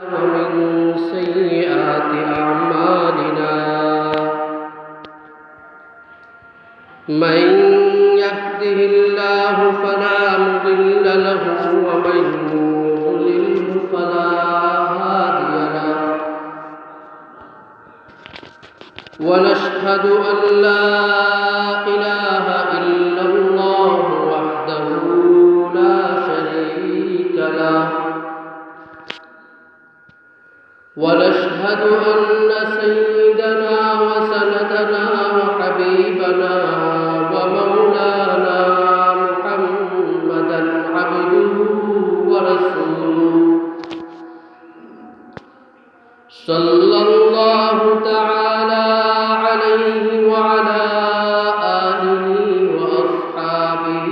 ومن سيئات أعمالنا من يهده الله فلا مضل له ومن يضلل فلا هادي له ونشهد أن لا إله إلا الله وحده لا شريك له ونشهد أن سيدنا وسندنا وحبيبنا ومولانا محمدا عبده ورسوله صلى الله تعالى عليه وعلى آله وأصحابه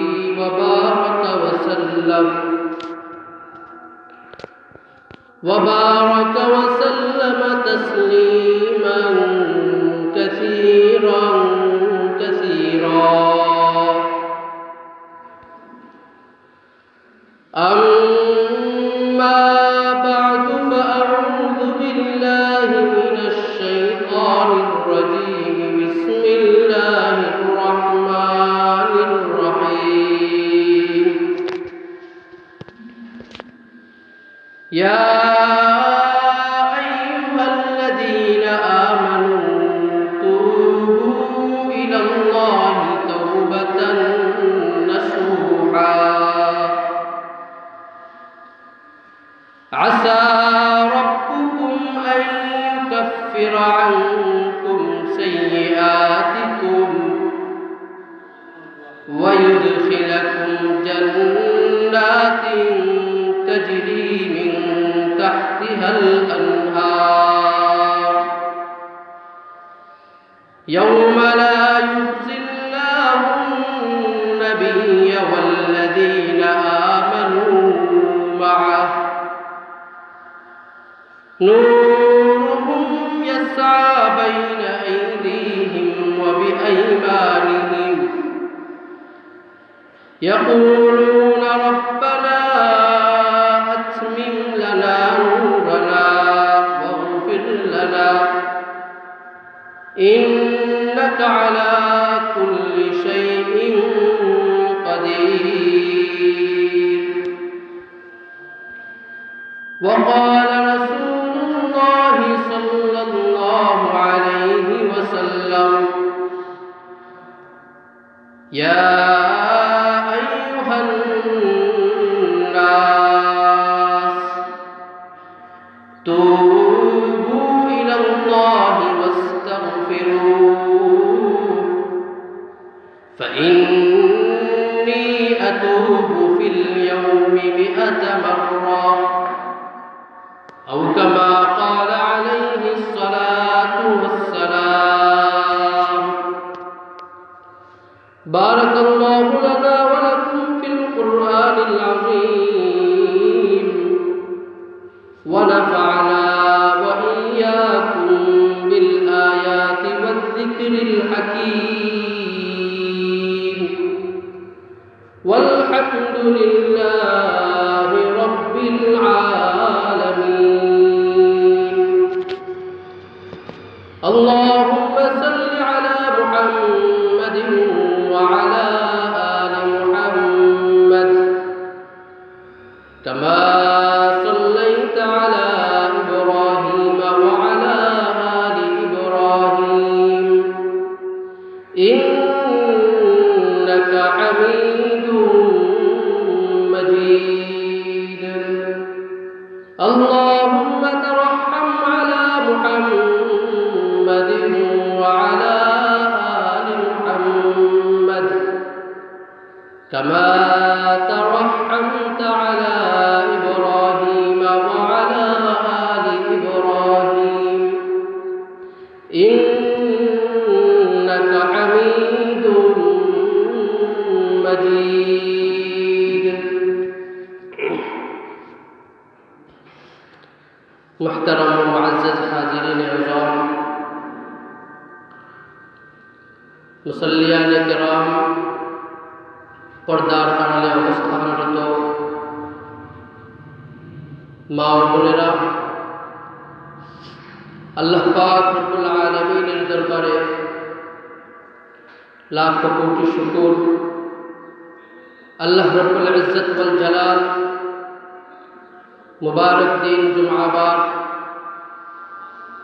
وبارك وسلم تسليما كثيرا أما بعد فأعوذ بالله من الشيطان الرجيم بسم الله الرحمن الرحيم يا أيها الذين آمنوا توبوا إلى الله توبة نصوحا عسى ربكم أن يكفر عنكم سيئاتكم ويدخلكم جنات تجري من تحتها الأنهار يوم لا يخزي الله النبي والذين آمنوا معه نورهم يسعى بين أيديهم وبأيمانهم يقولون ربنا أتمم لنا نورنا واغفر لنا إنك على كل شيء قدير وقال رسول الله صلى الله عليه وسلم يا أيها الناس توبوا إلى الله واستغفروه فإني أتوب في اليوم 100 مرة أو كما قال عليه الصلاة والسلام بارك الله لنا ولكم في القرآن العظيم ونفعنا وإياكم بالآيات والذكر الحكيم والحمد لله رب العالمين اللهم صل على محمد وعلى آل محمد كما صليت على إبراهيم وعلى آل إبراهيم إنك حميد مجيد اللهم ترحم على محمد وعلى آل محمد كما ترحمت على إبراهيم وعلى آل إبراهيم إنك حميد مجيد محترم ومعزز حاضرین عظام মুসল্লিয়ান কিরাম পর্দার আড়ালে অবস্থানরত মা ও বোনেরা আল্লাহ পাক রব্বুল আলামিনের দরবারে লাখ কোটি শুকর। আল্লাহ রব্বুল ইজ্জত ওয়াল জালাল মুবারক দিন জুমআবার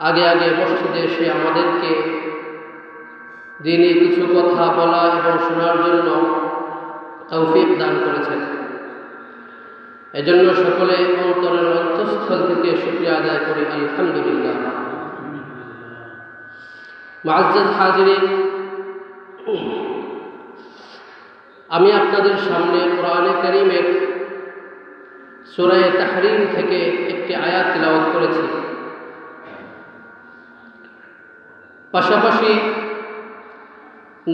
আগে আগে মসজিদে এসে আমাদেরকে দিনে কিছু কথা বলা এবং শোনার জন্য তৌফিক দান করেছেন। এজন্য সকলে অন্তরের অন্তঃস্থল থেকে শুকরিয়া আদায় করি, আলহামদুলিল্লাহ। মুআজ্জাজ হাজিরিন, আমি আপনাদের সামনে কোরআনে কারীমের সূরা তাহরীম থেকে একটি আয়াত তিলাওয়াত করেছি। পাশাপাশি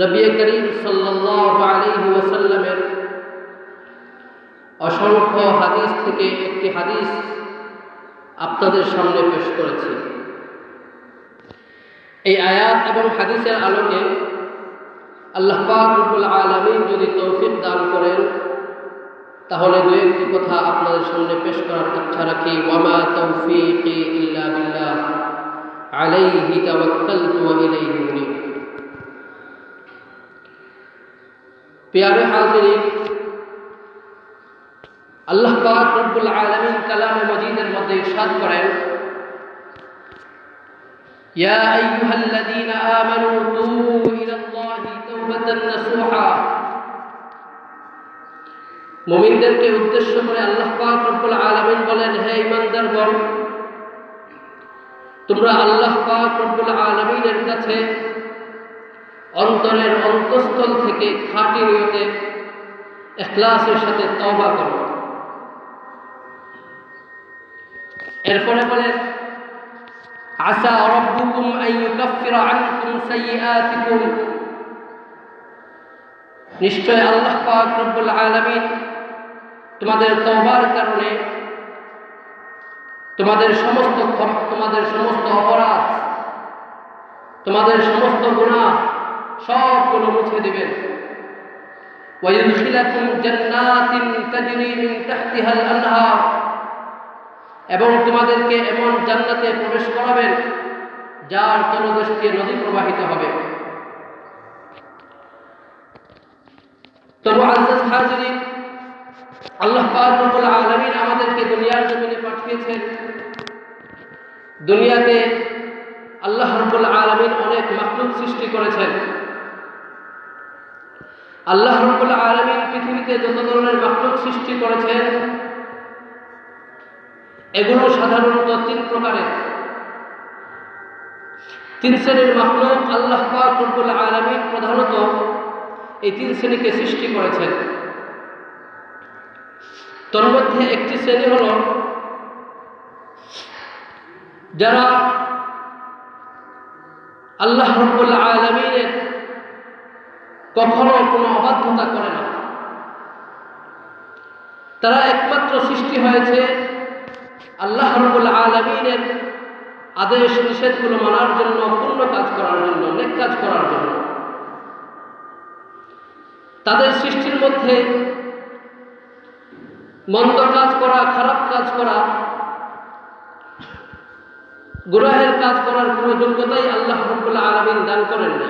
নবী করিম সাল্লাল্লাহু আলাইহি ওয়াসাল্লামের অসংখ্য হাদিস থেকে একটি হাদিস আপনাদের সামনে পেশ করেছি। এই আয়াত এবং হাদিসের আলোকে আল্লাহ পাক রব্বুল আলামিন যদি তৌফিক দান করেন তাহলে দুই একটি কথা আপনাদের সামনে পেশ করার ইচ্ছা রাখি। ওয়ামা তৌফিকি ইল্লা বিল্লাহ আলাইহি তাওয়াক্কালতু ওয়া ইলাইহি উনীব। প্রিয় হাজিরিন, আল্লাহ পাক রব্বুল আলামিন কালামে মাজিদের মধ্যে ইরশাদ করেন, ইয়া আইয়ুহাল্লাযীনা আমানু তুবু ইলাল্লাহি তাওবাতান নাসুহা। মুমিনদেরকে উদ্দেশ্য করে আল্লাহ পাক রব্বুল আলামিন বলেন, হে ঈমানদারগণ, তোমরা আল্লাহ পাক রব্বুল আলামিনের কাছে অন্তরের অন্তঃস্থল থেকে খাঁটি নিয়তে ইখলাসের সাথে তওবা করো। এরপরে বলেন, আসা রাব্বুকুম আন ইউকাফিরা আনকুম সাইয়্যাতিকুম। নিশ্চয় আল্লাহ পাক রব্বুল আলামিন তোমাদের তওবার কারণে তোমাদের সমস্ত অপরাধ, তোমাদের সমস্ত গুনাহ সবগুলো মুছে দিবেন। ওয়া ইউদখিলাকুম জান্নাতিন তাজরি মিন তাহতিহাল আনহার। এবং তোমাদেরকে এমন জান্নাতে প্রবেশ করাবেন যার তলদেশ দিয়ে নদী প্রবাহিত হবে। তো মুআজ্জাজ হাজিরিন, আল্লাহ পাক রব্বুল আলামিন আমাদেরকে দুনিয়ার জমিনে পাঠিয়েছেন। দুনিয়াতে আল্লাহ রব্বুল আলামিন অনেক মাখলুক সৃষ্টি করেছেন। আল্লাহ রব্বুল আলামিন পৃথিবীতে যত ধরনের মাখলুক সৃষ্টি করেছেন এগুলো সাধারণত তিন প্রকারের। তিন শ্রেণীর মাখলুক আল্লাহ পাক রব্বুল আলামিন প্রধানত এই তিন শ্রেণীকে সৃষ্টি করেছেন। তার মধ্যে একটি শ্রেণী হল যারা আল্লাহ রব্বুল আলামিনের কখনো কোনো অবাধ্যতা করে না। তারা একমাত্র সৃষ্টি হয়েছে আল্লাহ রব্বুল আলামিনের আদেশ নিষেধগুলো মানার জন্য, পূর্ণ কাজ করার জন্য, নেক কাজ করার জন্য। তাদের সৃষ্টির মধ্যে মন্দ কাজ করা, খারাপ কাজ করা, গুনাহের কাজ করার কোনো যোগ্যতাই আল্লাহ রব্বুল আলামিন দান করেন না।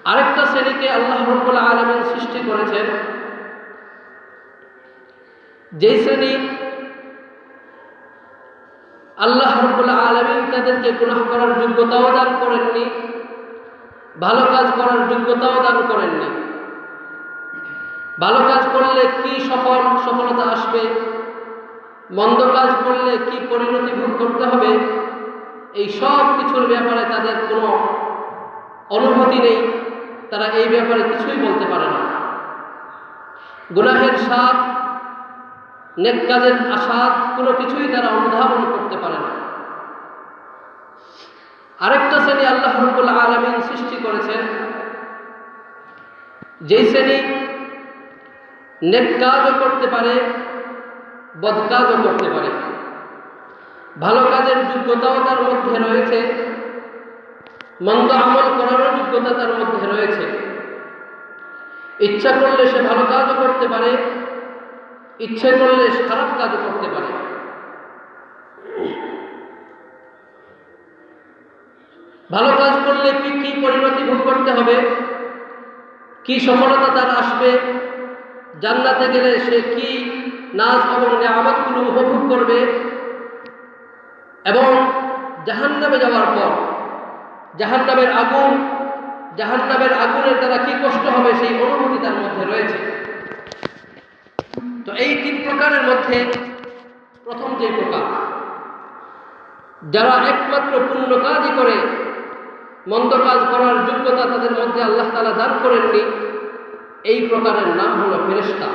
আরেকটা শ্রেণীকে আল্লাহ রব্বুল আলামিন সৃষ্টি করেছেন, যেই শ্রেণী আল্লাহ রব্বুল আলামিন তাদেরকে গুনাহ করার যোগ্যতাও দান করেননি, ভালো কাজ করার যোগ্যতাও দান করেননি। ভালো কাজ করলে কি সফলতা আসবে, মন্দ কাজ করলে কি পরিণতি ভোগ করতে হবে, এই সব কিছুর ব্যাপারে তাদের কোনো অনুভূতি নেই। তারা এই ব্যাপারে কিছুই বলতে পারে না। গুনাহের স্বাদ, নেক কাজের আস্বাদ কোনো কিছুই তারা অনুধাবন করতে পারে না। আরেকটা শ্রেণী আল্লাহ রব্বুল আলামিন সৃষ্টি করেছেন, যেই শ্রেণী নেক কাজও করতে পারে, বদ কাজও করতে পারে। ভালো কাজের যোগ্যতাও তার মধ্যে রয়েছে, মন্দ আমল করারও যোগ্যতা তার মধ্যে রয়েছে। ইচ্ছা করলে সে ভালো কাজও করতে পারে, ইচ্ছে করলে খারাপ কাজও করতে পারে। ভালো কাজ করলে কি কি পরিণতি ভোগ করতে হবে, কি সফলতা তার আসবে, জান্নাতে গেলে সে কি নাজ এবং নিয়ামতগুলো উপভোগ করবে, এবং জাহান্নামে যাওয়ার পর জাহান্নামের আগুনের দ্বারা কি কষ্ট হবে সেই অনুভূতি তার মধ্যে রয়েছে। তো এই 3 প্রকারের মধ্যে প্রথম যে প্রকার, যারা একমাত্র পুণ্য কাজই করে, মন্দ কাজ করার যোগ্যতা তাদের মধ্যে আল্লাহ তাআলা দান করেননি, এই প্রকারের নাম হলো ফেরেশতা।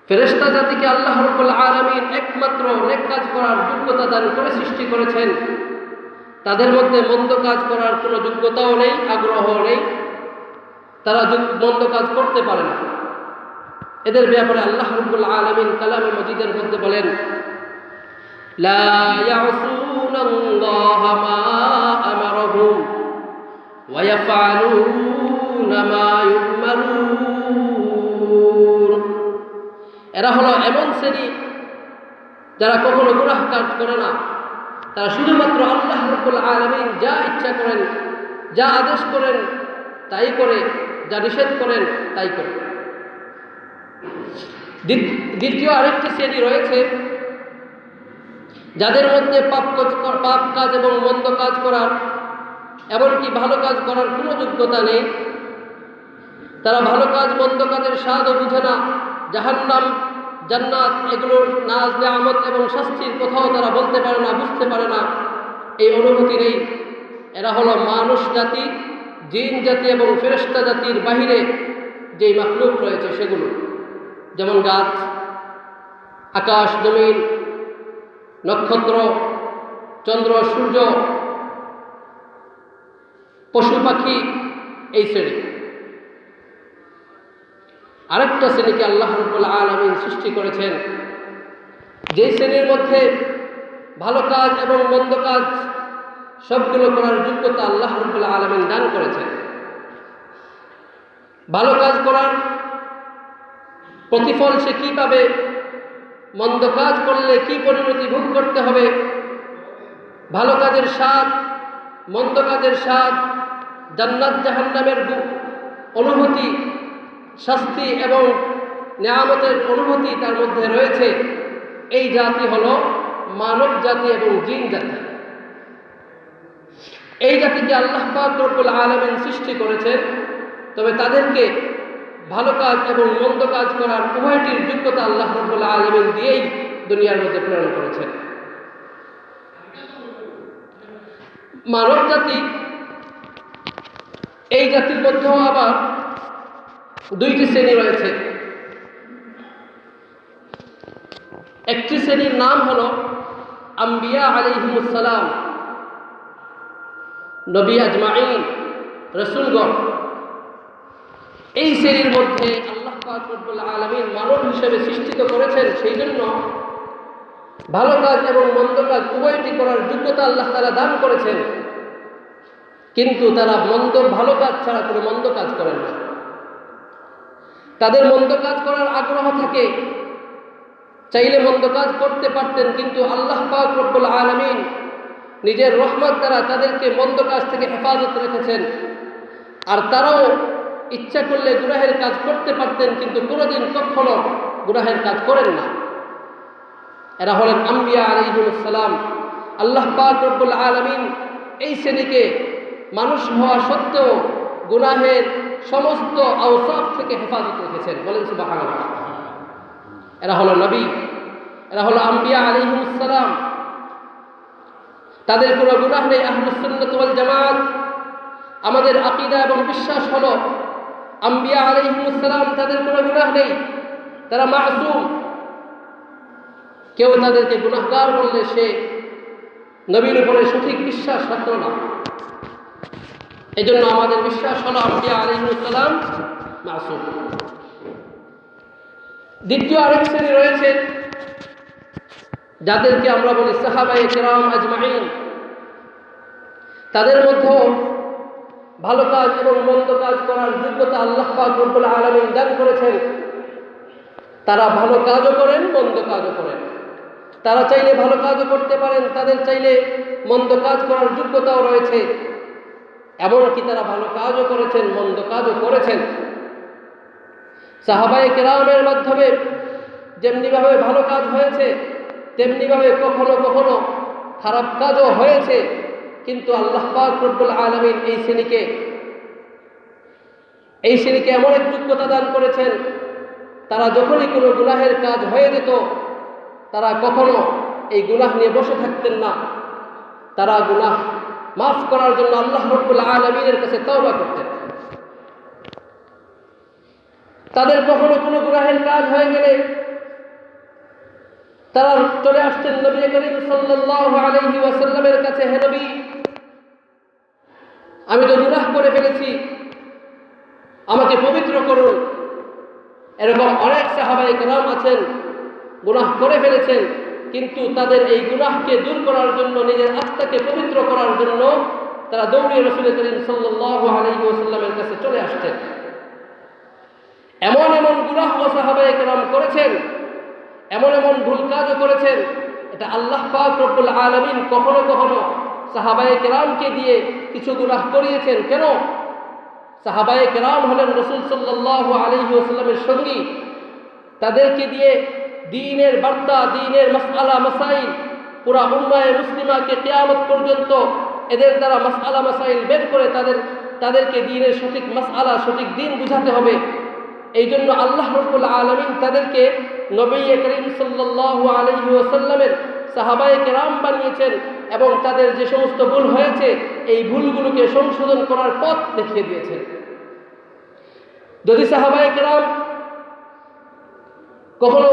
ফেরেশতা জাতিকে আল্লাহ রাব্বুল আলামিন একমাত্র নেক কাজ করার যোগ্যতা দান করে সৃষ্টি করেছেন। তাদের মধ্যে মন্দ কাজ করার কোনো যোগ্যতাও নেই, আগ্রহও নেই, তারা মন্দ কাজ করতে পারে না। এদের ব্যাপারে আল্লাহ রাব্বুল আলামিন কালামে মাজিদের মধ্যে বলেন, লা ইয়াসুনাল্লাহা মা আমারহুম ওয়া ইয়াফআলুনা মা ইউমারুন। এরা হলো এমন শ্রেণী যারা কখনো গুনাহ কাজ করে না, তারা শুধুমাত্র আল্লাহ রাব্বুল আলামিন যা ইচ্ছা করেন, যা আদেশ করেন তাই করে, যা নিষেধ করেন তাই করে। দ্বিতীয় আরেকটি শ্রেণী রয়েছে যাদের মধ্যে পাপ কাজ এবং মন্দ কাজ করার, এমনকি ভালো কাজ করার কোনো যোগ্যতা নেই। তারা ভালো কাজ মন্দ কাজের স্বাদও বুঝে না, জাহান্নাম জান্নাত এগুলোর নাজ নিয়ামত এবং শাস্তির কথাও তারা বলতে পারে না, বুঝতে পারে না, এই অনুভূতি নেই। এরা হলো মানুষ জাতি, জিন জাতি এবং ফেরেশতা জাতির বাহিরে যেই মাখলুক রয়েছে সেগুলো, যেমন গাছ, আকাশ, জমিন, নক্ষত্র, চন্দ্র, সূর্য, পশু পাখি, এই শ্রেণী। আরেকটা শ্রেণীকে আল্লাহ রাব্বুল আলামিন সৃষ্টি করেছেন, যেই শ্রেণীর মধ্যে ভালো কাজ এবং মন্দ কাজ সবগুলো করার যোগ্যতা আল্লাহ রাব্বুল আলামিন দান করেছেন। ভালো কাজ করার প্রতিফল সে কী পাবে, মন্দ কাজ করলে কি পরিণতি ভোগ করতে হবে, ভালো কাজের স্বাদ, মন্দ কাজের স্বাদ, জান্নাত জাহান্নামের অনুভূতি, শাস্তি এবং নিয়ামতের অনুভূতি তার মধ্যে রয়েছে। এই জাতি হলো মানব জাতি এবং জিন জাতি। এই জাতিকে আল্লাহ পাক রব্বুল আলামিন সৃষ্টি করেছেন, তবে তাদেরকে ভালো কাজ এবং মন্দ কাজ করার উভয়টির যোগ্যতা আল্লাহ রাব্বুল আলামিন দিয়েই দুনিয়ার মধ্যে প্রেরণ করেছেন। মানব জাতি, এই জাতির মধ্যেও আবার 2টি শ্রেণী রয়েছে। একটি শ্রেণীর নাম হলো আম্বিয়া আলাইহিমুস সালাম, নবী আজমাইন, রাসূলগণ। এই শ্রেণীর মধ্যে আল্লাহ পাক রব্বুল আলামিন মানব হিসেবে সৃষ্টিত করেছেন, সেই জন্য ভালো কাজ এবং মন্দ কাজ উভয়টি করার যোগ্যতা আল্লাহ তাআলা দান করেছেন, কিন্তু তারা ভালো কাজ ছাড়া কোনো মন্দ কাজ করেন না। তাদের মন্দ কাজ করার আগ্রহ থাকে, চাইলে মন্দ কাজ করতে পারতেন, কিন্তু আল্লাহ পাক রব্বুল আলামিন নিজের রহমত দ্বারা তাদেরকে মন্দ কাজ থেকে হেফাজত রেখেছেন। আর তারাও ইচ্ছা করলে গুনাহের কাজ করতে পারতেন, কিন্তু কোনোদিন কখনো গুনাহের কাজ করেন না। এরা হলেন আম্বিয়া আলাইহিমুস সালাম। আল্লাহ পাক রব্বুল আলামিন এই শ্রেণীকে মানুষ হওয়া সত্ত্বেও গুনাহের সমস্ত আওসাফ থেকে হেফাজত রেখেছেন। বলেন সুবহানাল্লাহ। এরা হলো নবী, এরা হলো আম্বিয়া আলাইহিমুস সালাম। তাদের কোনো গুনাহ নেই। আহলুস সুন্নাত ওয়াল জামাত, আমাদের আকীদা এবং বিশ্বাস হলো আম্বিয়া আলাইহিমুস সালাম তাদের কোনো গুনাহ নেই, তারা মাসুম। কেউ তাদেরকে গুনাহগার বললে সে নবীর উপরে সঠিক বিশ্বাস রাখত না। এই জন্য আমাদের বিশ্বাস হলো আম্বিয়া আলাইহিমুস সালাম মাসুম। দ্বিতীয় আরেক শ্রেণী রয়েছে যাদেরকে আমরা বলি সাহাবায়ে কেরাম আজমাইন। তাদের মধ্যেও ভালো কাজ এবং মন্দ কাজ করার যোগ্যতা আল্লাহ পাক রব্বুল আলামিন দান করেছেন। তারা ভালো কাজও করেন, মন্দ কাজও করেন। তারা চাইলে ভালো কাজও করতে পারেন, তাদের চাইলে মন্দ কাজ করার যোগ্যতাও রয়েছে। এমনকি তারা ভালো কাজও করেছেন, মন্দ কাজও করেছেন। সাহাবায়ে কেরামের মাধ্যমে যেমনিভাবে ভালো কাজ হয়েছে, তেমনিভাবে কখনো কখনো খারাপ কাজও হয়েছে। কিন্তু আল্লাহ পাক রব্বুল আলামিন এই শ্রেণীকে এমন এক যোগ্যতা দান করেছেন, তারা যখনই কোনো গুনাহের কাজ হয়ে যেত, তারা কখনো এই গুনাহ নিয়ে বসে থাকতেন না। তারা গুনাহ মাফ করার জন্য আল্লাহ রব্বুল আলামিনের কাছে তওবা করতেন। তাদের কখনো কোনো গুনাহের কাজ হয়ে গেলে তারা চলে আসতেন নবী করিম সাল্লাল্লাহু আলাইহি ওয়াসাল্লামের কাছে, হে নবী, আমি তো গুনাহ করে ফেলেছি, আমাকে পবিত্র করুন। এরকম অনেক সাহাবায়ে কেরাম আছেন, গুনাহ করে ফেলেছেন, কিন্তু তাদের এই গুনাহকে দূর করার জন্য, নিজের আত্মাকে পবিত্র করার জন্য তারা দৌড়িয়ে রাসূল করিম সাল্লাল্লাহু আলাইহি ওয়াসাল্লামের কাছে চলে আসতেন। এমন এমন গুনাহ ও সাহাবায়ে কেরাম করেছেন, এমন এমন ভুল কাজও করেছেন, এটা আল্লাহ পাক রব্বুল আলামিন কখনো কখনো সাহাবায়ে কেরামকে দিয়ে কিছু গুনাহ করিয়েছেন। কেন? সাহাবায়ে কেরাম হলেন রাসূল সাল্লাল্লাহু আলাইহি ওয়াসাল্লামের সঙ্গী। তাদেরকে দিয়ে দ্বীনের বার্তা, দ্বীনের মাসআলা মাসাইল পুরা উম্মায়ে মুসলিমাকে কিয়ামত পর্যন্ত এদের দ্বারা মাসআলা মাসাইল বের করে তাদেরকে দ্বীনের সঠিক মাসআলা, সঠিক দ্বীন বুঝাতে হবে। এই জন্য আল্লাহ রাব্বুল আলামিন তাদেরকে নবী করিম সাল্লাল্লাহু আলাইহি ওয়াসাল্লামের সাহাবায়ে কেরাম বানিয়েছেন এবং তাদের যে সমস্ত ভুল হয়েছে এই ভুলগুলোকে সংশোধন করার পথ দেখিয়ে দিয়েছেন। যদি সাহাবায়ে কেরাম কখনো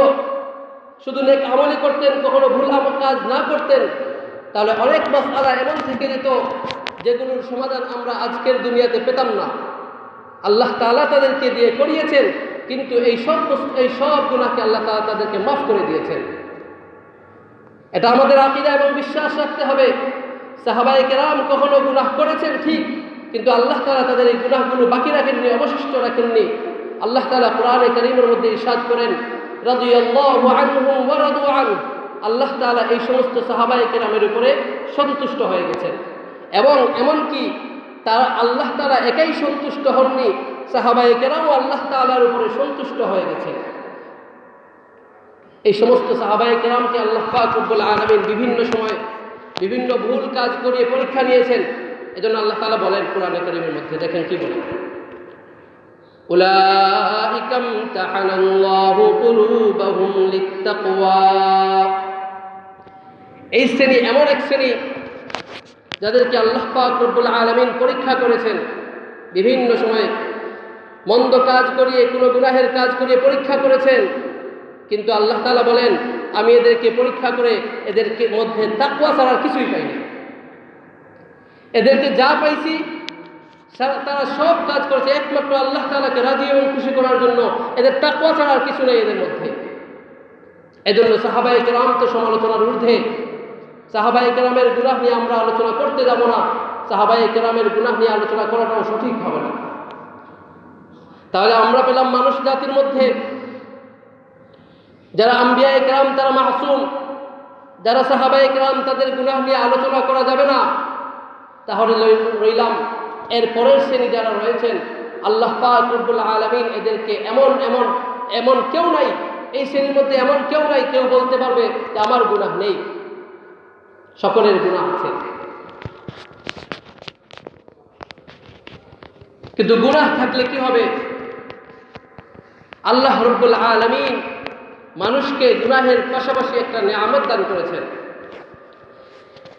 শুধু নেক আমলই করতেন, কখনো ভুল কাজ না করতেন, তাহলে অনেক মাসআলা এমন থেকে যেত যেগুলোর সমাধান আমরা আজকের দুনিয়াতে পেতাম না। আল্লাহ তাআলা তাদেরকে দিয়ে করিয়েছেন, কিন্তু এই সব গুনাহকে আল্লাহ তাআলা তাদেরকে মাফ করে দিয়েছেন। এটা আমাদের আকীদা এবং বিশ্বাস রাখতে হবে। সাহাবায়ে কেরাম কখনো গুনাহ করেছেন ঠিক, কিন্তু আল্লাহ তাআলা তাদের এই গুনাহগুলো বাকি রাখেননি, অবশিষ্ট রাখেননি। আল্লাহ তাআলা কোরআনে কারীমের মধ্যে ইরশাদ করেন, রাদিয়াল্লাহু আনহুম ওয়া রাদু আনহু। আল্লাহ তাআলা এই সমস্ত সাহাবায়ে কেরামের উপরে সন্তুষ্ট হয়ে গেছেন। এবং এমনকি আল্লাহ তাআলা একাই সন্তুষ্ট হননি, সাহাবায়ে কেরামও আল্লাহ তাআলার উপরে সন্তুষ্ট হয়ে গেছেন। এই সমস্ত সাহাবায়ে কেরামকে আল্লাহ পাক রব্বুল আলামিন বিভিন্ন সময় বিভিন্ন ভুল কাজ করিয়ে পরীক্ষা নিয়েছেন। এজন্য আল্লাহ তাআলা বলেন কোরআনে কারীমের মধ্যে, দেখেন কি বলেন, উলাইকা ইমতাহানাল্লাহু কুলুবাহুম লিত্তাকওয়া। এই শ্রেণী এমন এক শ্রেণী যাদেরকে আল্লাহ পাক রব্বুল আলামিন পরীক্ষা করেছেন। বিভিন্ন সময়ে মন্দ কাজ করিয়ে, কোনো গুনাহের কাজ করিয়ে পরীক্ষা করেছেন, কিন্তু আল্লাহ তাআলা বলেন আমি এদেরকে পরীক্ষা করে এদেরকে মধ্যে তাকওয়া ছাড়া কিছুই পাইনি। এদেরকে যা পাইছি তারা সব কাজ করেছে একমাত্র আল্লাহ তাআলাকে রাজি এবং খুশি করার জন্য। এদের তাকওয়া ছাড়া আর কিছু নেই এদের মধ্যে। এজন্য সাহাবায়ে কেরাম তো সমালোচনার ঊর্ধ্বে। সাহাবায়ে কেরামের গুনাহ নিয়ে আমরা আলোচনা করতে যাব না, সাহাবায়ে কেরামের গুনাহ নিয়ে আলোচনা করাটাও সঠিক হবে না। তাহলে আমরা পেলাম মানুষ জাতির মধ্যে যারা আম্বিয়ায়ে কেরাম তারা মাসুম, যারা সাহাবায়ে কেরাম তাদের গুনাহ নিয়ে আলোচনা করা যাবে না। তাহলে রইলাম এর পরের শ্রেণী যারা রয়েছেন, আল্লাহ পাক রব্বুল আলামিন এদেরকে এমন কেউ নাই, এই শ্রেণীর মধ্যে এমন কেউ নাই কেউ বলতে পারবে যে আমার গুনাহ নেই। সকলের গুনাহ আছে, কিন্তু গুনাহ থাকলে কি হবে? আল্লাহ রব্বুল আলামিন মানুষকে গুনাহের পাশাপাশি একটা নিয়ামত দান করেছেন।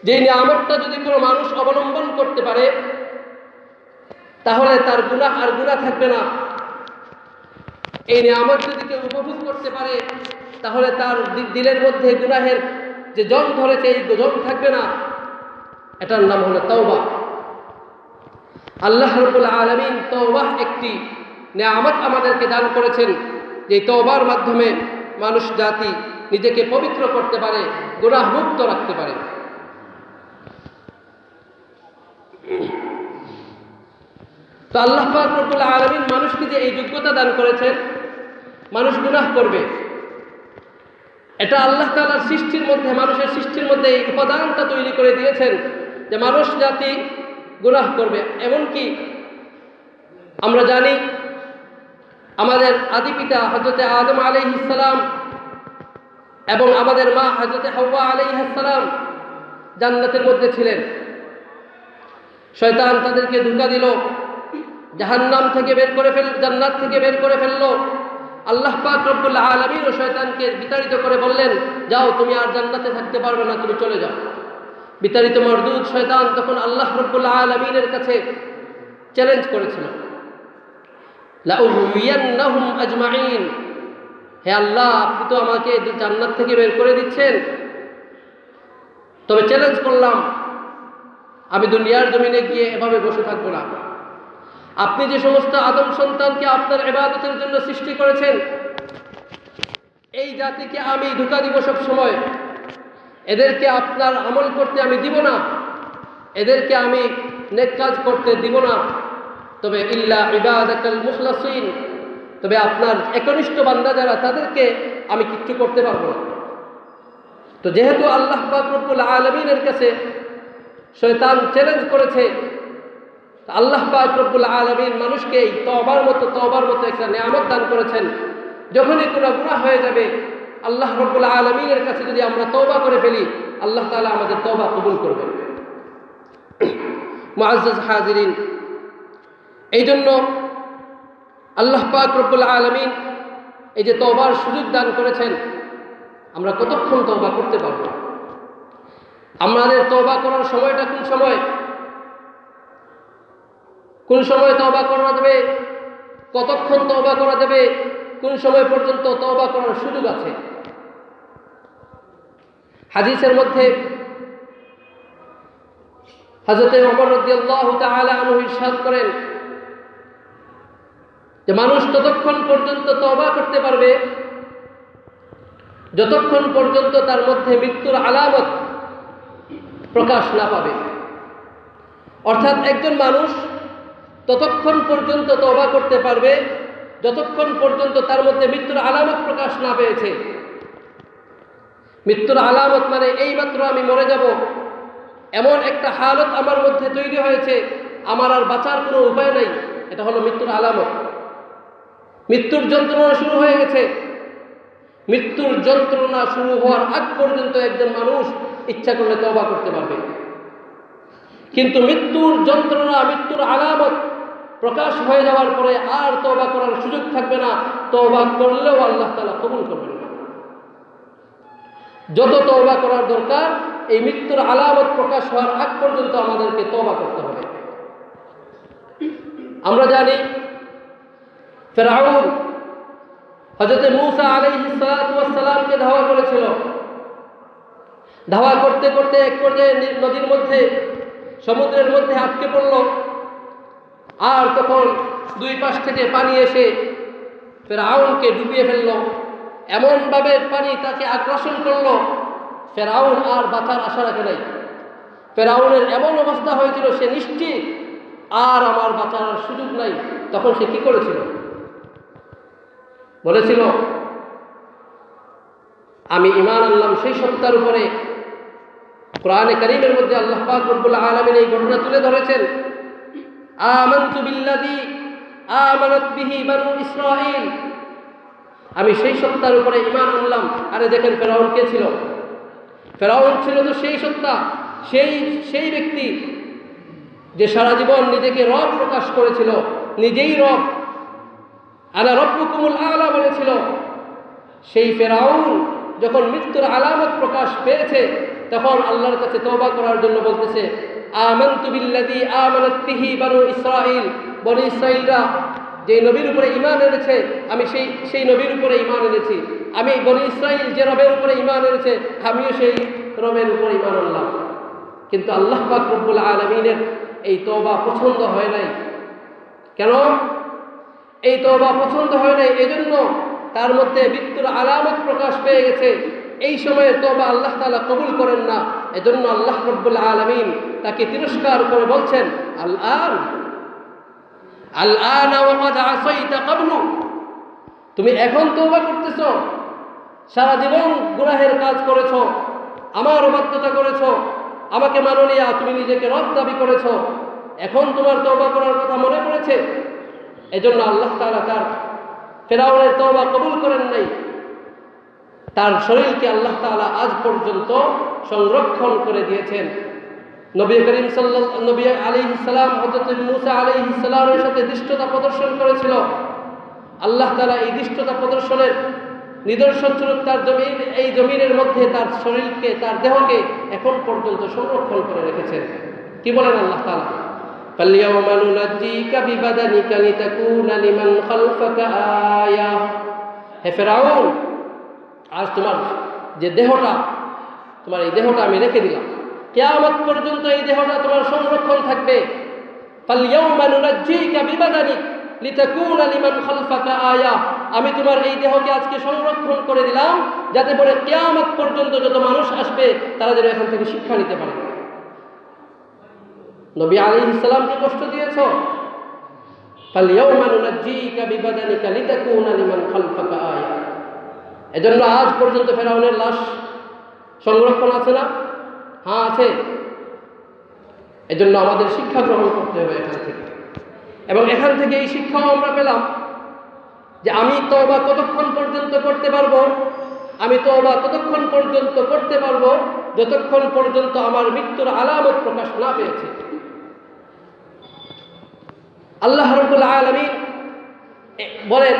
যে নিয়ামতটা যদি কোনো মানুষ অবলম্বন করতে পারে তাহলে তার গুনাহ আর গুনাহ থাকবে না। এই নিয়ামত যদি কেউ উপভোগ করতে পারে তাহলে তার দিলের মধ্যে গুনাহের যে জং ধরেছে এই জং থাকবে না। এটার নাম হলো তওবা। আল্লাহ রাব্বুল আলামিন তওবাহ একটি নিয়ামত আমাদেরকে দান করেছেন, যে তওবার মাধ্যমে মানুষ জাতি নিজেকে পবিত্র করতে পারে, গুনাহ মুক্ত রাখতে পারে। তো আল্লাহ পাক রব্বুল আলামিন মানুষকে যে এই যোগ্যতা দান করেছেন, মানুষ গুনাহ করবে, এটা আল্লাহ তাআলার সৃষ্টির মধ্যে, মানুষের সৃষ্টির মধ্যে এই উপাদানটা তৈরি করে দিয়েছেন যে মানুষ জাতি গুনাহ করবে। এমনকি আমরা জানি আমাদের আদি পিতা হযরত আদম আলাইহিস সালাম এবং আমাদের মা হযরত হাওয়া আলাইহিস সালাম জান্নাতের মধ্যে ছিলেন। শয়তান তাদেরকে ধোঁকা দিল, জাহান্নাম থেকে বের করে জান্নাত থেকে বের করে ফেললো। আল্লাহ পাক রব্বুল আলামিন ও শয়তানকে বিতাড়িত করে বললেন, যাও, তুমি আর জান্নাতে থাকতে পারবে না, তুমি চলে যাও। বিতাড়িত মরদুদ শয়তান তখন আল্লাহ রব্বুল আলামিনের কাছে চ্যালেঞ্জ করেছিল, লাউহিয়ান্নাহুম আজমাইন, হে আল্লাহ, আপনি তো আমাকে জান্নাত থেকে বের করে দিচ্ছেন, তবে চ্যালেঞ্জ করলাম, আমি দুনিয়ার জমিনে গিয়ে এভাবে বসে থাকবো না। আপনি যে সমস্ত আদম সন্তানকে আপনার ইবাদতের জন্য সৃষ্টি করেছেন, এই জাতিকে আমি ধোঁকা দিব সব সময়, এদেরকে আপনার আমল করতে আমি দিব না, এদেরকে আমি নেক কাজ করতে দিব না, তবে ইল্লা ইবাদাকাল মুখলাসিন, তবে আপনার একনিষ্ঠ বান্দা যারা, তাদেরকে আমি কিচ্ছু করতে পারবো না। তো যেহেতু আল্লাহ পাক রব্বুল আলামিনের কাছে শয়তান চ্যালেঞ্জ করেছে, আল্লাহ পাক রব্বুল আলামিন মানুষকে এই তওবার মতো একটা নিয়ামত দান করেছেন। যখনই কোনো গুনাহ হয়ে যাবে, আল্লাহ রব্বুল আলামিনের কাছে যদি আমরা তওবা করে ফেলি, আল্লাহ তাআলা আমাদের তওবা কবুল করবেন। মুআজ্জাজ হাজিরিন, এই জন্য আল্লাহ পাক রব্বুল আলামিন এই যে তওবার সুযোগ দান করেছেন, আমরা কতক্ষণ তওবা করতে পারব? আমাদের তওবা করার সময়টা কোন সময় তওবা করা যাবে, কতক্ষণ তওবা করা যাবে, কোন সময় পর্যন্ত তওবা করার সুযোগ আছে? হাদিসের মধ্যে হযরত ওমর রাদিয়াল্লাহু তাআলা আনহু ইরশাদ করেন যে মানুষ ততক্ষণ পর্যন্ত তওবা করতে পারবে যতক্ষণ পর্যন্ত তার মধ্যে মৃত্যুর আলামত প্রকাশ না পাবে। অর্থাৎ একজন মানুষ ততক্ষণ পর্যন্ত তওবা করতে পারবে যতক্ষণ পর্যন্ত তার মধ্যে মৃত্যুর আলামত প্রকাশ না পেয়েছে। মৃত্যুর আলামত মানে এইমাত্র আমি মরে যাব, এমন একটা হালত আমার মধ্যে তৈরি হয়েছে, আমার আর বাঁচার কোনো উপায় নাই, এটা হলো মৃত্যুর আলামত। মৃত্যুর যন্ত্রণা শুরু হয়ে গেছে। মৃত্যুর যন্ত্রণা শুরু হওয়ার আগ পর্যন্ত একজন মানুষ ইচ্ছা করলে তওবা করতে পারবে, কিন্তু মৃত্যুর যন্ত্রণা, মৃত্যুর আলামত প্রকাশ হয়ে যাওয়ার পরে আর তওবা করার সুযোগ থাকবে না। তওবা করলেও আল্লাহ তাআলা কবুল করবেন না। যত তওবা করার দরকার, এই মৃত্যুর আলামত প্রকাশ হওয়ার আগ পর্যন্ত আমাদেরকে তওবা করতে হবে। আমরা জানি ফিরআউন হযরত মূসা আলাইহিস সালাতু ওয়াস সালামকে ধাওয়া করেছিল। ধাওয়া করতে করতে এক পর্যায়ে নদীর মধ্যে, সমুদ্রের মধ্যে আটকে পড়ল। আর তখন দুই পাশ থেকে পানি এসে ফিরআউনকে ডুবিয়ে ফেলল। এমনভাবে পানি তাকে আগ্রাসন করল, ফিরআউন আর বাঁচার আশা রাখে নাই। ফিরআউনের এমন অবস্থা হয়েছিল, সে নিশ্চিত আর আমার বাঁচার সুযোগ নাই। তখন সে কি করেছিল? বলেছিল, আমি ঈমান আনলাম সেই সত্তার উপরে। কোরআনে কারীমের মধ্যে আল্লাহ পাক রব্বুল আলামিন এই ঘটনা তুলে ধরেছেন, আমানতু বিল্লাযী আমানাত বিহি বানু ইসরাঈল, আমি সেই সত্তার উপরে ঈমান আনলাম। আরে দেখেন, ফিরআউন কে ছিল? ফিরআউন ছিল তো সেই সত্তা, সেই ব্যক্তি যে সারা জীবন নিজেকে রব প্রকাশ করেছিল, নিজেই রব, আনা রব্বুকুমুল আ'লা বলেছিল। সেই ফিরআউন যখন মৃত্যুর আলামত প্রকাশ পেয়েছে, তখন আল্লাহর কাছে তওবা করার জন্য বলতেছে, আমানতু বিল্লাযী আমানাত বিহি বানু ইসরাঈল, বনি ইসরাঈলরা যে নবীর উপরে ঈমান এনেছে, আমি সেই নবীর উপরে ঈমান এনেছি। আমি বনি ইসরাঈল যে রবের উপরে ঈমান এনেছে, আমিও সেই রবের উপরে ঈমান আনলাম। কিন্তু আল্লাহ পাক রব্বুল আলামিনের এই তওবা পছন্দ হয় নাই। কেন এই তওবা পছন্দ হয় নাই? এজন্য তার মধ্যে মৃত্যুর আলামত প্রকাশ পেয়ে গেছে। এই সময়ে তওবা আল্লাহ তাআলা কবুল করেন না। এজন্য আল্লাহ রাব্বুল আলামিন তাকে তিরস্কার করে বলছেন, আলআন ওয়া ক্বাদ আসাইতা ক্বাবলু, তুমি এখন তওবা করতেছো, সারা জীবন গুনাহের কাজ করেছ, আমার অবাধ্যতা করেছ, আমাকে মাননীয়া, তুমি নিজেকে রব দাবি করেছ, এখন তোমার তওবা করার কথা মনে পড়েছে। এজন্য আল্লাহ তাআলা তার ফেরাউনের তওবা কবুল করেন নাই। তার শরীরকে আল্লাহ তাআলা আজ পর্যন্ত সংরক্ষণ করে দিয়েছেন। নবী করিম নবী আলাইহিস সালাম হযরত মূসা আলাইহিস সালামের সাথে দৃষ্টতা প্রদর্শন করেছিল। আল্লাহ তাআলা এই দৃষ্টতা প্রদর্শনের নিদর্শন স্বরূপ তার এই জমিনের মধ্যে তার শরীরকে, তার দেহকে এখন পর্যন্ত সংরক্ষণ করে রেখেছেন। কি বলেন আল্লাহ তাআলা? ফালইয়াউমা নুনাজ্জিকা বিবাদানিকা লিতাকুনা লিমান খালফাকা আয়া। হে ফেরাউন, আজ তোমার যে দেহটা, তোমার এই দেহটা আমি রেখে দিলাম, কিয়ামত পর্যন্ত এই দেহটা তোমার সংরক্ষণ থাকবে। ফালইয়াউমা নুনাজ্জিকা বিবাদানিক লিতাকুনা লিমান খালফাকা আয়া। আমি তোমার এই দেহকে আজকে সংরক্ষণ করে দিলাম, যাতে করে কিয়ামত পর্যন্ত যত মানুষ আসবে তারা যেন এখান থেকে শিক্ষা নিতে পারে। নবী আলাইহিস সালামকে কষ্ট দিয়েছো, ফালইয়াউমা নুনাজ্জিকা বিবাদানিকা লিতাকুনা লিমান খালফাকা আয়া। এজন্য আজ পর্যন্ত ফেরাউনের লাশ সংরক্ষণ আছে না? হ্যাঁ, আছে। এজন্য আমাদের শিক্ষা গ্রহণ করতে হবে এখান থেকে, এবং এখান থেকে এই শিক্ষাও আমরা পেলাম যে আমি তওবা কতক্ষণ পর্যন্ত করতে পারবো? আমি তওবা ততক্ষণ পর্যন্ত করতে পারবো যতক্ষণ পর্যন্ত আমার মৃত্যুর আলামত প্রকাশ না পেয়েছে। আল্লাহ রাব্বুল আলামিন বলেন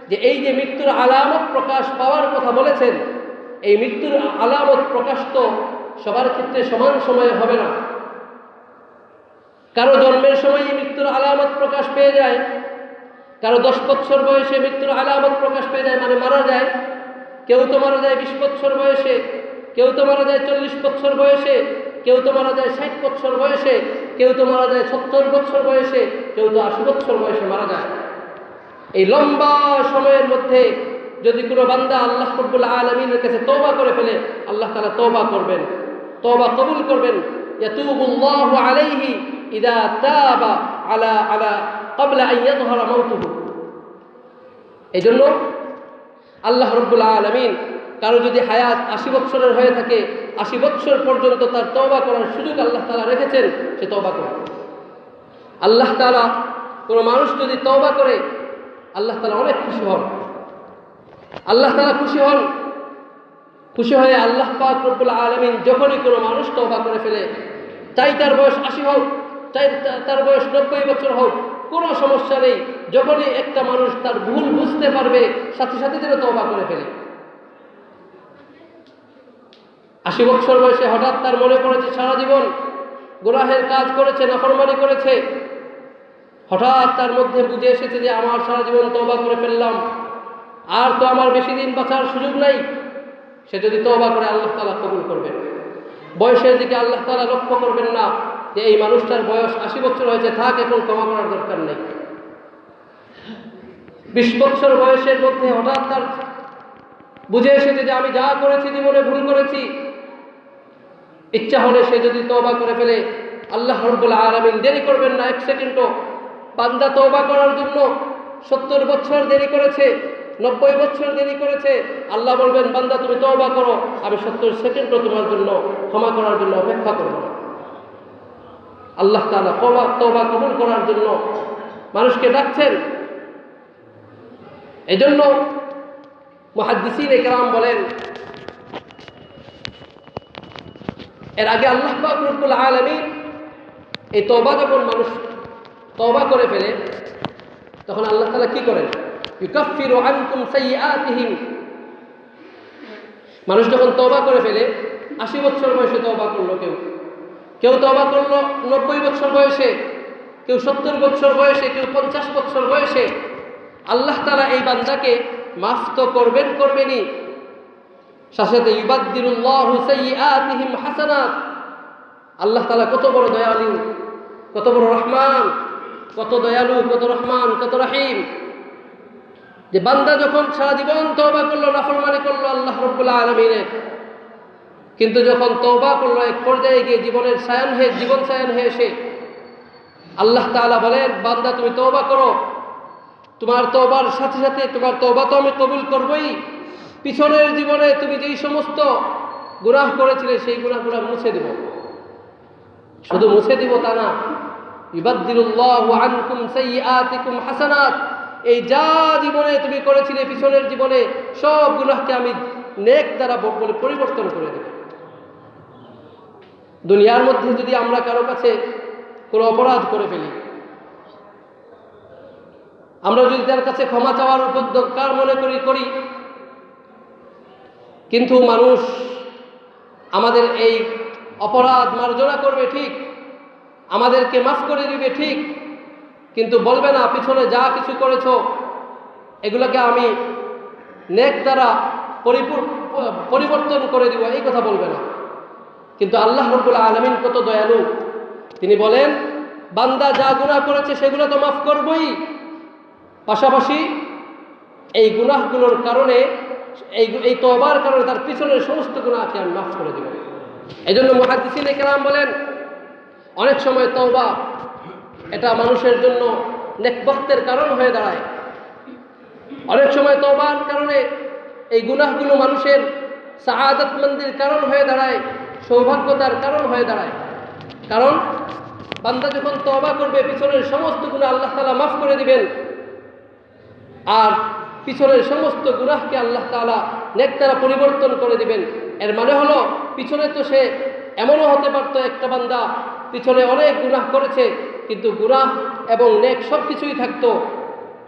যে এই যে মৃত্যুর আলামত প্রকাশ পাওয়ার কথা বলেছেন, এই মৃত্যুর আলামত প্রকাশ তো সবার ক্ষেত্রে সমান সময়ে হবে না। কারো জন্মের সময় মৃত্যুর আলামত প্রকাশ পেয়ে যায়, কারো 10 বছর বয়সে মৃত্যুর আলামত প্রকাশ পেয়ে যায়, মানে মারা যায়। কেউ তো মারা যায় 20 বছর বয়সে, কেউ তো মারা যায় 40 বছর বয়সে, কেউ তো মারা যায় 60 বছর বয়সে, কেউ তো মারা যায় 70 বছর বয়সে, কেউ তো 80 বছর বয়সে মারা যায়। এই লম্বা সময়ের মধ্যে যদি কোনো বান্দা আল্লাহ রাব্বুল আলামিনের কাছে তওবা করে ফেলে, আল্লাহ তাআলা তওবা করবেন, তওবা কবুল করবেন। ইয়াতুবুল্লাহু আলাইহি ইযা তাবা আলা ক্বাবলা আন ইয়াযহারা মাউতুহু। এইজন্য আল্লাহ রাব্বুল আলামিন কারো যদি হায়াত 80 বছরের হয়ে থাকে, 80 বছর পর্যন্ত তার তওবা করার সুযোগ আল্লাহ তাআলা রেখেছেন, সে তওবা করবে। আল্লাহ তাআলা কোনো মানুষ যদি তওবা করে, আল্লাহ তাআলা অনেক খুশি হন। আল্লাহ তাআলা খুশি হন, খুশি হয়ে আল্লাহ পাক রব্বুল আলামিন যখনই কোনো মানুষ তওবা করে ফেলে, চাই তার বয়স 80 হোক, চাই তার বয়স 90 বছর হোক, কোনো সমস্যা নেই। যখনই একটা মানুষ তার ভুল বুঝতে পারবে, সাথে সাথে যেন তওবা করে ফেলে। 80 বছর বয়সে হঠাৎ তার মনে পড়েছে সারা জীবন গুনাহের কাজ করেছে, নাফরমানি করেছে, হঠাৎ তার মধ্যে বুঝে এসেছে যে আমার সারা জীবন তওবা করে ফেললাম, আর তো আমার বেশি দিন বাঁচার সুযোগ নাই। সে যদি তওবা করে, আল্লাহ তাআলা কবুল করবেন। বয়সের দিকে আল্লাহ তাআলা লক্ষ্য করবেন না যে এই মানুষটার বয়স 80 বছর হয়েছে, থাক, এখন ক্ষমা করার দরকার নেই। 20 বছর বয়সের মধ্যে হঠাৎ তার বুঝে এসেছে যে আমি যা করেছি জীবনে ভুল করেছি, ইচ্ছা হলে সে যদি তওবা করে ফেলে, আল্লাহ রাব্বুল আলামিন দেরি করবেন না 1 সেকেন্ডও। বান্দা তওবা করার জন্য 70 বছর দেরি করেছে, 90 বছর দেরি করেছে, আল্লাহ বলবেন বান্দা তুমি তওবা করো, আমি 70 সেকেন্ডও তোমার জন্য ক্ষমা করার জন্য অপেক্ষা করব না। আল্লাহ তাআলা তওবা কবুল করার জন্য মানুষকে ডাকছেন। এজন্য মুহাদ্দিসিনে কেরাম বলেন, এর আগে আল্লাহ পাক রব্বুল আলামিন এই তওবা, যখন মানুষ তওবা করে ফেলে, তখন আল্লাহ তাআলা কি করেন? ইউকাফিরু আনকুম সাইয়্যাতিহিম। মানুষ যখন তওবা করে ফেলে, 80 বছর বয়সে তওবা করলো, কেউ তওবা করলো 90 বছর বয়সে, কেউ 70 বছর বয়সে, কেউ 50 বছর বয়সে, আল্লাহ তাআলা এই বান্দাকে মাফ তো করবেনই, সাথে ইউবাদদিলুল্লাহু সাইয়্যাতিহিম হাসানাত। আল্লাহ তাআলা কত বড় দয়ালু, কত বড় রহমান, কত দয়ালু, কত রহমান, কত রহিম, যে বান্দা যখন সারা জীবন তওবা করলো, নাফরমানি করলো আল্লাহ রাব্বুল আলামিনের, কিন্তু যখন তওবা করলো, এক পর্যায়ে গিয়ে জীবন সায়ান হয়ে এসে আল্লাহ তাআলা বলেন, বান্দা তুমি তওবা করো, তোমার তওবার সাথে সাথে তোমার তওবা তো আমি কবুল করবই, পিছনের জীবনে তুমি যেই সমস্ত গুনাহ করেছিলে সেই গুনাহগুলো মুছে দিব। শুধু মুছে দিব তা না, ইউবাদদিলুল্লাহু আনকুম সাইয়্যাতিকুম হাসানাত, এই যা জীবনে তুমি করেছিলে পিছনের জীবনে সব গুনাহকে আমি নেক দ্বারা বলে পরিবর্তন করে দেব। দুনিয়ার মধ্যে যদি আমরা কারো কাছে কোনো অপরাধ করে ফেলি, আমরা যদি তার কাছে ক্ষমা চাওয়ার উপর দরকার মনে করি, কিন্তু মানুষ আমাদের এই অপরাধ মার্জনা করবে ঠিক, আমাদেরকে মাফ করে দিবে ঠিক, কিন্তু বলবে না পিছনে যা কিছু করেছো এগুলোকে আমি নেক দ্বারা পরিবর্তন করে দিব, এই কথা বলবে না। কিন্তু আল্লাহ রাব্বুল আলামিন কত দয়ালু, তিনি বলেন বান্দা যা গুনাহ করেছে সেগুলো তো মাফ করবই, পাশাপাশি এই গুনাহগুলোর কারণে এই তওবার কারণে তার পিছনের সমস্ত গুনাহকে আমি মাফ করে দেব। এই জন্য মুহাদ্দিসিনে কেরাম বলেন অনেক সময় তওবা এটা মানুষের জন্য নেকবতের কারণ হয়ে দাঁড়ায়। অনেক সময় তওবার কারণে এই গুনাহগুলো মানুষের সাআদাতমন্দির কারণ হয়ে দাঁড়ায়, সৌভাগ্যতার কারণ হয়ে দাঁড়ায়। কারণ বান্দা যখন তওবা করবে পিছনের সমস্ত গুনাহ আল্লাহ তাআলা মাফ করে দিবেন, আর পিছনের সমস্ত গুনাহকে আল্লাহ তাআলা নেক দ্বারা পরিবর্তন করে দিবেন। এর মানে হলো পিছনে তো সে এমনও হতে পারত একটা বান্দা পিছনে অনেক গুনাহ করেছে, কিন্তু গুনাহ এবং নেক সব কিছুই থাকতো,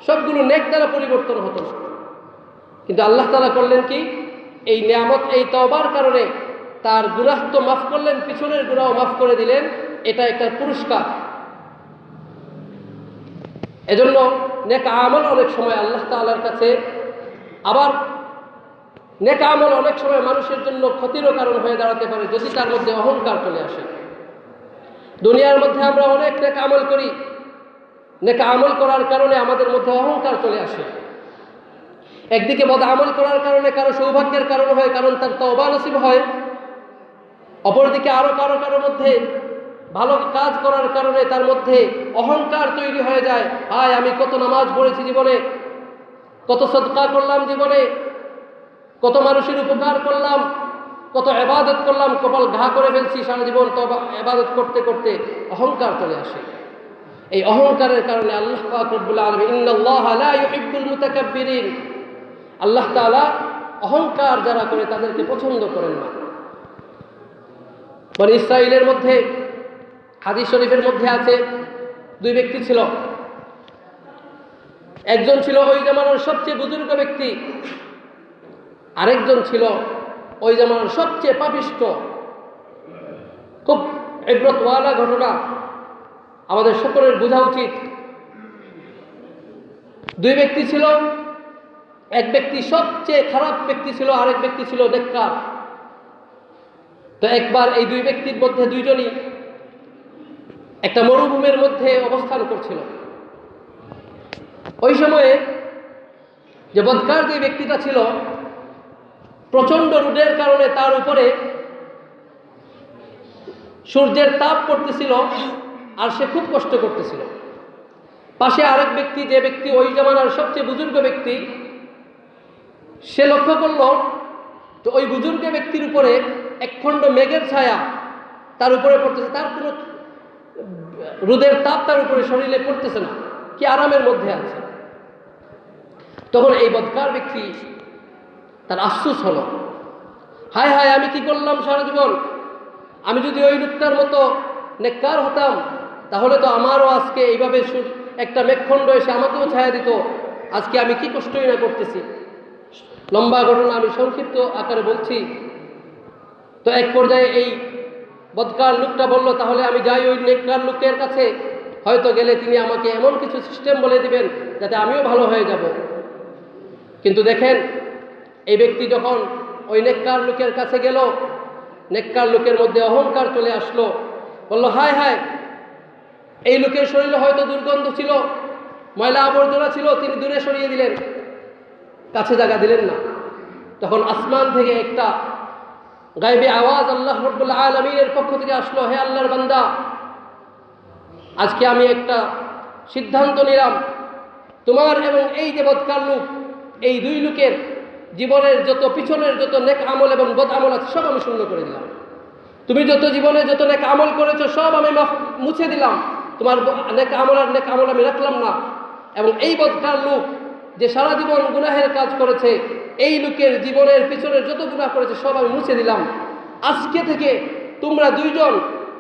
সবগুলো নেক দ্বারা পরিবর্তন হতো না। কিন্তু আল্লাহ তাআলা করলেন কি, এই নিয়ামত এই তওবার কারণে তার গুনাহ তো মাফ করলেন, পিছনের গুনাহও মাফ করে দিলেন। এটা একটা পুরস্কার। এজন্য নেক আমল অনেক সময় আল্লাহ তাআলার কাছে, আবার নেক আমল অনেক সময় মানুষের জন্য ক্ষতিরও কারণ হয়ে দাঁড়াতে পারে যদি তার মধ্যে অহংকার চলে আসে। দুনিয়ার মধ্যে আমরা অনেক নেক আমল করি, নেক আমল করার কারণে আমাদের মধ্যে অহংকার চলে আসে। একদিকে বদ আমল করার কারণে কারো সৌভাগ্যের কারণ হয়, কারণ তার তওবা নসিব হয়। অপরদিকে আরো কারো মধ্যে ভালো কাজ করার কারণে তার মধ্যে অহংকার তৈরি হয়ে যায়। হায় আমি কত নামাজ পড়েছি জীবনে, কত সদকা করলাম জীবনে, কত মানুষের উপকার করলাম, কত ইবাদত করলাম, কপাল ঘা করে ফেলছি সারা জীবন তওবা ইবাদত করতে করতে অহংকার চলে আসে। এই অহংকারের কারণে আল্লাহ পাক রব্বুল আলামিন ইন্নাল্লাহা লা ইউহিব্বুল মুতাকাব্বিরিন, আল্লাহ তাআলা অহংকার যারা করে তাদেরকে পছন্দ করেন না। বনি ইসরাঈলের মধ্যে হাদিস শরীফের মধ্যে আছে দুই ব্যক্তি ছিল। একজন ছিল ওই জামানার সবচেয়ে বুজুর্গ ব্যক্তি, আরেকজন ছিল ওই জামানার সবচেয়ে পাপিষ্ঠ। খুব ইবরতওয়ালা ঘটনা, আমাদের সকলের বোঝা উচিত। দুই ব্যক্তি ছিল, এক ব্যক্তি সবচেয়ে খারাপ ব্যক্তি ছিল, আরেক ব্যক্তি ছিল নেককার। তো একবার এই দুই ব্যক্তির মধ্যে দুইজনই একটা মরুভূমির মধ্যে অবস্থান করছিল। ওই সময়ে যে বদকার যে ব্যক্তিটা ছিল, প্রচণ্ড রোদের কারণে তার উপরে সূর্যের তাপ পড়তেছিল আর সে খুব কষ্ট করতেছিল। পাশে আরেক ব্যক্তি, যে ব্যক্তি ওই জামানার সবচেয়ে বুজুর্গ ব্যক্তি, সে লক্ষ্য করল তো ওই বুজুর্গ ব্যক্তির উপরে একখণ্ড মেঘের ছায়া তার উপরে পড়তেছে, তার কোনো রোদের তাপ তার উপরে শরীরে পড়তেছে না, কি আরামের মধ্যে আছে। তখন এই বদকার ব্যক্তি তার আফসোস হলো, হায় হায় আমি কি করলাম সারা জীবন, আমি যদি ওই লোকটার মতো নেককার হতাম তাহলে তো আমারও আজকে এইভাবে একটা মেঘখণ্ড এসে আমাকেও ছায়া দিত, আজকে আমি কি কষ্টই না করতেছি। লম্বা ঘটনা আমি সংক্ষিপ্ত আকারে বলছি। তো এক পর্যায়ে এই বদকার লোকটা বলল, তাহলে আমি যাই ওই নেককার লোকের কাছে, হয়তো গেলে তিনি আমাকে এমন কিছু সিস্টেম বলে দিবেন যাতে আমিও ভালো হয়ে যাব। কিন্তু দেখেন এই ব্যক্তি যখন ওই নেককার লোকের কাছে গেল, নেককার লোকের মধ্যে অহংকার চলে আসলো, বলল হায় হায়, এই লোকের শরীরে হয়তো দুর্গন্ধ ছিল, ময়লা আবর্জনা ছিল, তিনি দূরে সরিয়ে দিলেন, কাছে জায়গা দিলেন না। তখন আসমান থেকে একটা গায়বী আওয়াজ আল্লাহ রাব্বুল আলামিনের পক্ষ থেকে আসলো, হে আল্লাহর বান্দা, আজকে আমি একটা সিদ্ধান্ত নিলাম, তোমার এবং এই যে বদকার লোক, এই দুই লোকের জীবনের যত পিছনের যত নেক আমল এবং বদ আমল আছে সব আমি শূন্য করে দিলাম। তুমি যত জীবনে যত নেক আমল করেছো সব আমি মুছে দিলাম, তোমার নেক আমল আর নেক আমল আমি রাখলাম না। এবং এই বদকার লোক যে সারা জীবন গুনাহের কাজ করেছে, এই লোকের জীবনের পিছনের যত গুনাহ করেছে সব আমি মুছে দিলাম। আজকে থেকে তোমরা দুইজন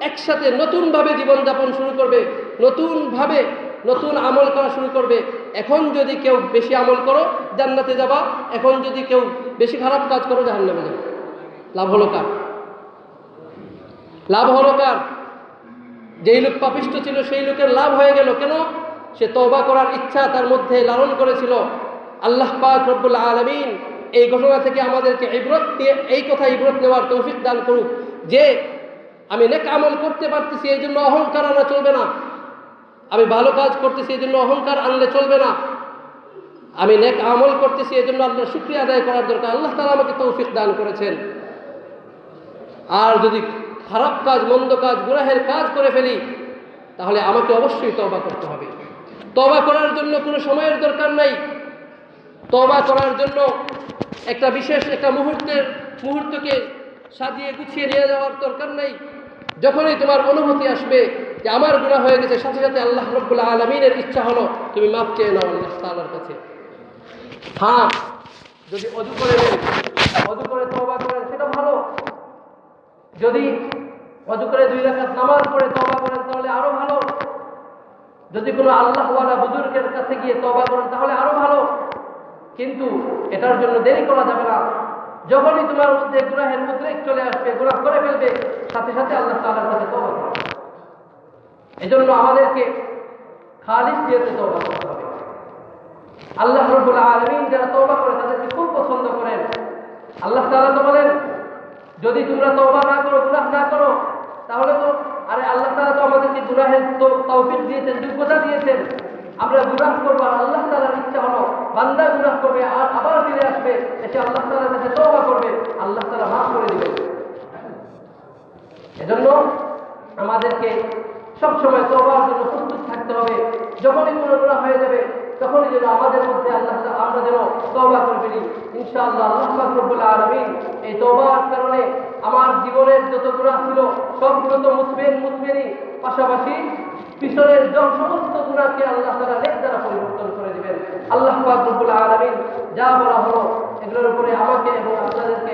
একসাথে নতুনভাবে জীবনযাপন শুরু করবে, নতুনভাবে নতুন আমল করা শুরু করবে। এখন যদি কেউ বেশি আমল করো জান্নাতে যাবা, এখন যদি কেউ বেশি খারাপ কাজ করো জাহান্নামে যাবে। লাভ হলো কার? লাভ হলো কার? যেই লোক পাপিষ্ঠ ছিল সেই লোকের লাভ হয়ে গেল। কেন? সে তওবা করার ইচ্ছা তার মধ্যে লালন করেছিল। আল্লাহ পাক রব্বুল আলামিন এই ঘটনা থেকে আমাদেরকে ইবরত দিয়ে এই কথা ইবরত নেওয়ার তৌফিক দান করুক যে আমি নেক আমল করতে পারতেছি এই জন্য অহংকার আনা চলবে না, আমি ভালো কাজ করতেছি এই জন্য অহংকার আনলে চলবে না, আমি নেক আমল করতেছি এই জন্য আল্লাহর শুকরিয়া আদায় করার দরকার। আল্লাহ তাআলা আমাকে তৌফিক দান করেছেন। আর যদি খারাপ কাজ, মন্দ কাজ, গুনাহের কাজ করে ফেলি তাহলে আমাকে অবশ্যই তওবা করতে হবে। তওবা করার জন্য কোনো সময়ের দরকার নাই। তওবা করার জন্য একটা বিশেষ একটা মুহূর্তকে সাজিয়ে গুছিয়ে নিয়ে যাওয়ার দরকার নেই। যখনই তোমার অনুভূতি আসবে যে আমার গুনাহ হয়ে গেছে, সাথে সাথে আল্লাহ রাব্বুল আলামিনের ইচ্ছা হলো তুমি মাফ চেয়ে নাও আল্লাহ তাআলার কাছে। হ্যাঁ, যদি ওযু করে নেন, ওযু করে তওবা করেন সেটা ভালো। যদি ওযু করে 2 রাকাত নামাজ পড়ে তওবা করেন তাহলে আরো ভালো। যদি কোনো আল্লাহওয়ালা বুজুর্গের কাছে গিয়ে তওবা করেন তাহলে আরো ভালো। কিন্তু এটার জন্য দেরি করা যাবে না। যখনই তোমার মধ্যে গুনাহের উদ্রেক চলে আসবে, গুনাহ করে ফেলবে, সাথে সাথে আল্লাহ তাআলার কাছে তওবা করো। এজন্য আমাদেরকে খালিস নিয়তে তওবা করতে হবে। আল্লাহ রাব্বুল আলামিন যারা তওবা করে তাদেরকে খুব পছন্দ করেন। আল্লাহ তাআলা তো বলেন যদি তোমরা তওবা না করো, গুনাহ না করো তাহলে তো আল্লাহ তাআলা তো আমাদেরকে গুনাহের তৌফিক দিয়েছেন, যোগ্যতা দিয়েছেন। আমরা গুনাহ করবো আর আল্লাহ তাআলার ইচ্ছা হলো বান্দা গুনাহ করবে আর আবার ফিরে আসবে, এসে আল্লাহ তাআলার কাছে তওবা করবে, আল্লাহ তাআলা মাফ করে দিবেন। এজন্য আমাদেরকে সবসময় তওবার জন্য প্রস্তুত থাকতে হবে। যখনই কোনো গুনাহ হয়ে যাবে তখনই যেন আমাদের মধ্যে আমরা যেন তওবা করে ফেলি। ইনশাআল্লাহ আল্লাহ পাক রব্বুল আলামিন এই তওবার কারণে আমার জীবনের যত গুনাহ ছিল সবগুলো তো মুছবেনই, পাশাপাশি পিছনের সমস্ত গুনাহকে আল্লাহ তাআলা নেক দ্বারা পরিবর্তন করে দিবেন। আল্লাহ পাক রব্বুল আলামিন যা বলা হলো এগুলোর উপরে আমাকে এবং আপনাদেরকে